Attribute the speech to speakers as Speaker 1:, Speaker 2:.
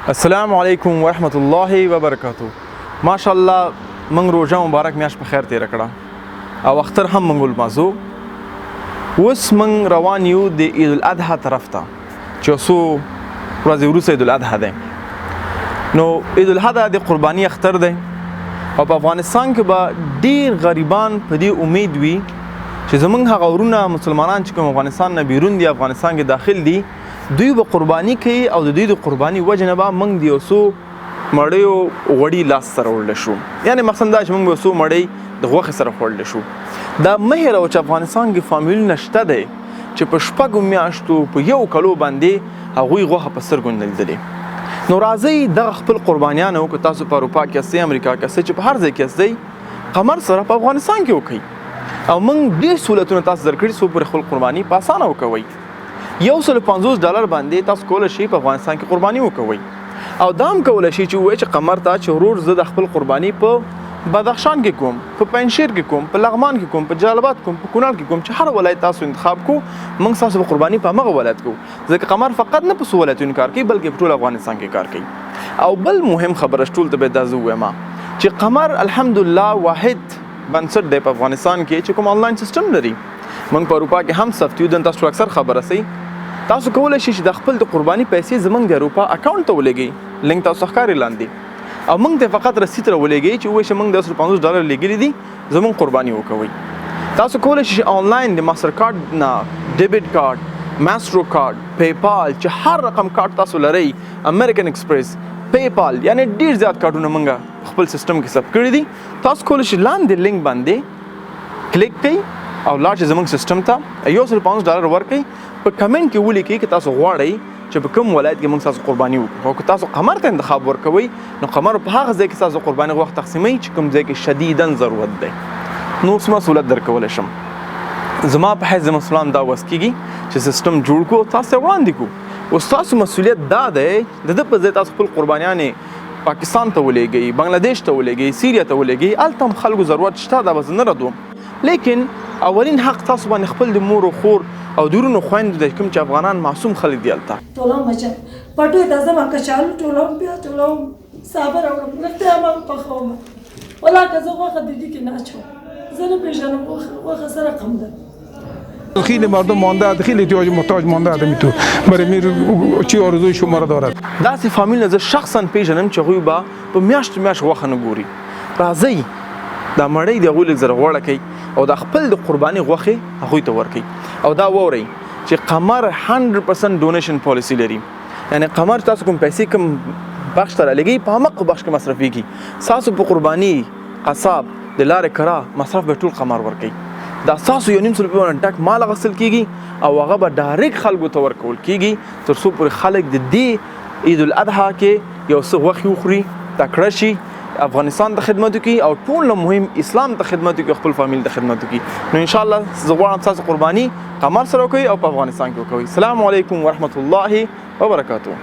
Speaker 1: السلام علیکم ورحمت الله وبرکاتو. ماشاءالله موږ روژه مبارک میاشت په خیر تیره کړه او اختر هم موږ ولمانځو. اوس موږ روان یو د عید الاضحی طرف ته چې څو ورځې وروسته عید الاضحی دی. نو عید الاضحی د قرباني اختر دی او په افغانستان کې به ډیر غریبان په دې امید وي چې زموږ هغه ورونه مسلمانان چې کوم افغانستان نه بیرون دي افغانستان کې داخل دي دوی به قرباني کوي او د دوی د قرباني وجه نه به موږ د یو څو مړیو غوړي لاس سره وړلی شو. یعنې مقصد دا چې موږ به یو څو مړۍ د غوښې سره خوړلی شو. دا مه هېروه چې افغانستان کې فامیلونه شته دی چې په شپږو میاشتو په یو کلو باندې هغوی غوښه په سترګو نه لیدلې. نو راځئ دغه خپل قربانیان وکړو. تاسو په اروپا کې هستئ، امریکا کې هستئ، چې په هر ځای کې هستئ، قمر سره په افغانستان کې وکړئ او موږ ډېر سهولتونه تاسو درکړي څو پورې خپل قرباني په اسانه وکوئ. $150 باندې تاسو کولی شئ په افغانستان کې قرباني وکوئ او دا هم کولی شئ چې ووایئ چې قمر ته چې ورور زه د خپل قرباني په بدخشان کې کوم، په پنجشیر کې کوم، په لغمان کې کوم، په جلال آباد کوم، په کونړ کې کوم، چې هر ولایت تاسو انتخاب کو موږ تاسو په قرباني په همغه ولایت کوو. ځکه قمر فقط نه په څو ولایتونو کار کوي بلکې په ټول افغانستان کې کار کوي. او بل مهم خبره ټول ته باید دا زه ووایم چې قمر الحمدلله واحد بنسټ دی په افغانستان کې چې کوم آنلاین سیستم لري. موږ په اروپا کې هم ثبت یو، دلته تاسو اکثر خبره سئ. تاسو کولی شئ چې د خپل د قرباني پیسې زموږ د اروپا اکاونټ ته ولېږئ، لینک تاسو ښکاري لاندې، او موږ ته فقط رسید راولېږئ چې ووایئ چې موږ $150 لېږلي دي، زموږ قرباني وکوئ. تاسو کولی شئ چې آنلاین د ماسټر کارډ نه ډیبټ کارډ، ماسترو کارډ، پیپال، چې هر رقم کارډ تاسو لرئ، امریکن ایکسپریس، پیپال، یعنې ډېر زیات کارډونه موږ خپل سیستم کې ثبت کړي دي. تاسو کولی شئ لاندې لینک باندې کلیک کړئ او لاړ شئ زموږ سیستم ته، $150 ورکړئ. په کمنټ کې ولیکئ که تاسو غواړئ چې په کوم ولایت کې موږ تاسو قرباني وکړو. او که تاسو قمر ته انتخاب ورکوئ نو قمر په هغه ځای کې تاسو قرباني غوښه تقسیموي چې کوم ځای کې شدیداً ضرورت دی. نو اوس مسؤلیت درکولی شم. زما په حیث د مسلمان دا وس کېږي چې سیستم جوړ کړو، تاسو ته وړاندې کړو. اوس تاسو مسؤلیت دا دی د ده په ځای تاسو خپل قربانیانې پاکستان ته ولېږئ، بنګلادیش ته ولېږئ، سیریا ته ولېږئ. هلته هم خلکو ضرورت شته، دا به زه نه ردوم، لیکن اولین حق تاسو باندې خپل د مور او خور او د ورونو خویندو دی کوم چې افغانان معصوم خلک دي هلته
Speaker 2: ټولوم بچه پټوې ته ځم کچالو ټولوم، بیا ټولوم، سابه راوړم، نفتې هم پخوم. والله که زه غوښه د دې کې نه اچوم، زه نه پېژنم غوښه سره قم ده.
Speaker 3: خیلی مردم مانده، خیلی محتاج مانده آدمی تو برای میر چی آرزوی شما را دارد.
Speaker 1: داسې فامیل نه زه شخصا پېژنم چې هغوی به په میاشت غوښه نه ګوري. راځئ دا مړۍ د هغوی لږ زره غوړه کوي او د خپل د قرباني غوښې هغوی ته ورکوي. او دا واورئ چې قمر 100% ډونیشن پالیسي لري. یعنې قمر تاسو کوم پیسې کوم بخش ته رالېږئ په همغه بخش کې مصرفېږي. ستاسو په قرباني قصاب د لارې کرا مصرف به ټول قمر ورکوي. دا ستاسو $1.5 باندې ټک مال اخیستل کېږي او هغه به ډایرکټ خلکو ته ورکول کېږي تر څو پورې خلک د دې عید الاضحی کې یو څه غوښې وخوري، تکړه شي، افغانستان ته خدمت وکړي او ټول نه مهم اسلام ته خدمت وکړي، خپل فامیل ته خدمت وکړي. نو انشاءالله زه غواړم ستاسو قرباني قمر سره وکړئ او په افغانستان کې وکوئ. السلام علیکم ورحمت الله وبرکاتو.